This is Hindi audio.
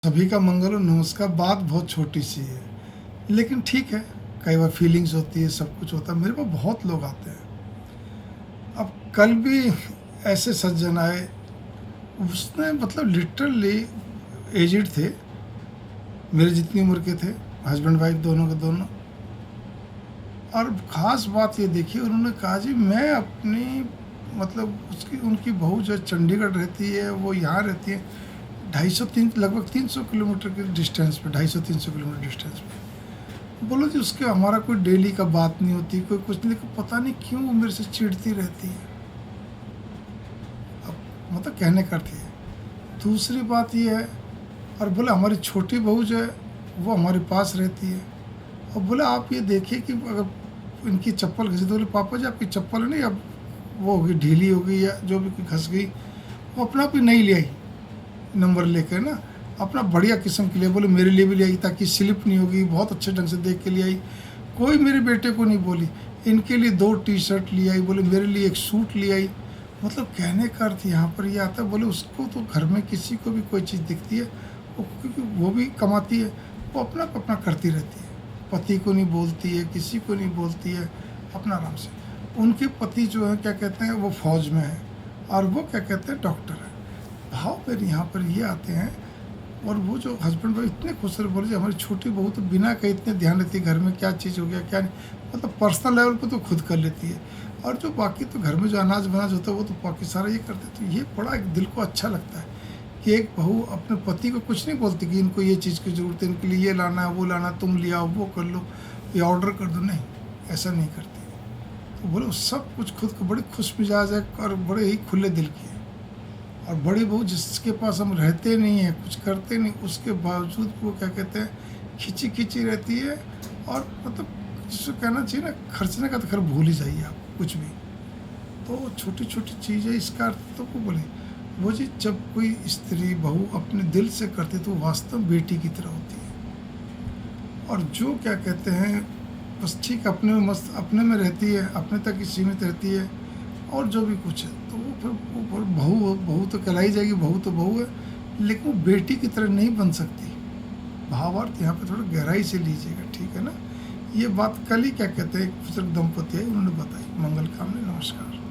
सभी का मंगल हो, नमस्कार। बात बहुत छोटी सी है, लेकिन ठीक है। कई बार फीलिंग्स होती है, सब कुछ होता है। मेरे पास बहुत लोग आते हैं। अब कल भी ऐसे सज्जन आए, उसने मतलब लिटरली एजिड थे, मेरे जितनी उम्र के थे, हस्बैंड वाइफ दोनों के दोनों। और ख़ास बात ये देखिए, उन्होंने कहा जी मैं अपनी मतलब उसकी उनकी बहू जो चंडीगढ़ रहती है, वो यहाँ रहती है, 250 लगभग 300 किलोमीटर के डिस्टेंस पे, 250-300 किलोमीटर डिस्टेंस पे। बोलो जी, उसके हमारा कोई डेली का बात नहीं होती, कोई कुछ नहीं, लेकिन पता नहीं क्यों वो मेरे से चिढ़ती रहती है। अब मतलब कहने का अर्थ है। दूसरी बात ये है, और बोले हमारी छोटी बहू जो है वो हमारे पास रहती है। और बोले आप ये देखिए कि अगर इनकी चप्पल घसी, तो बोले पापा जी आपकी चप्पल नहीं, अब वो होगी ढीली हो गई या जो भी घस गई, वो अपना आप ही नहीं ले आई, नंबर लेकर ना, अपना बढ़िया किस्म के लिए। बोले मेरे लिए भी ले आई ताकि स्लिप नहीं होगी, बहुत अच्छे ढंग से देख के ले आई। कोई मेरे बेटे को नहीं बोली, इनके लिए 2 टी-शर्ट ले आई, बोले मेरे लिए 1 सूट ले आई। मतलब कहने का अर्थ यहाँ पर ये आता है, बोले उसको तो घर में किसी को भी कोई चीज़ दिखती है, वो क्योंकि वो भी कमाती है, वो अपना अपना करती रहती है, पति को नहीं बोलती है, किसी को नहीं बोलती है, अपना आराम से। उनके पति जो है क्या कहते हैं, वो फौज में है, और वो क्या कहते हैं डॉक्टर है। भाव मेरे यहाँ पर ये आते हैं। और वो जो हस्बैंड वाइफ इतने खुश रहे, बोले जी हमारी छोटी बहू तो बिना कहे इतने ध्यान रहती है घर में, क्या चीज़ हो गया क्या नहीं, मतलब पर्सनल लेवल पे तो खुद कर लेती है। और जो बाकी तो घर में जो अनाज बनाज होता है वो तो बाकी सारा ये करते। तो ये बड़ा एक दिल को अच्छा लगता है कि एक बहू अपने पति को कुछ नहीं बोलती कि इनको ये चीज़ की ज़रूरत है, इनके लिए ये लाना है, वो लाना, तुम ले आओ, वो कर लो, ये ऑर्डर कर दो, नहीं, ऐसा नहीं करती। तो बोले सब कुछ खुद को बड़ी खुश मिजाज है और बड़े ही खुले दिल की है। और बड़ी बहू जिसके पास हम रहते नहीं हैं, कुछ करते नहीं, उसके बावजूद वो क्या कहते हैं खिंची खिंची रहती है। और मतलब जिसको कहना चाहिए ना, खर्चने का तो खैर भूल ही जाइए आप कुछ भी। तो छोटी छोटी चीज़ें, इसका अर्थ तो वो बोले वो जी, जब कोई स्त्री बहू अपने दिल से करती तो वास्तव में बेटी की तरह होती है। और जो क्या कहते हैं बस ठीक अपने में मस्त, अपने में रहती है, अपने तक ही सीमित रहती है, और जो भी कुछ है तो वो फिर वो बहू बहू तो कहलाई जाएगी, बहू तो बहू है, लेकिन वो बेटी की तरह नहीं बन सकती। भावार्थ यहाँ पे थोड़ा गहराई से लीजिएगा, ठीक है ना। ये बात कल ही क्या कहते हैं एक बुजुर्ग दंपति है, उन्होंने बताई। मंगल कामना, नमस्कार।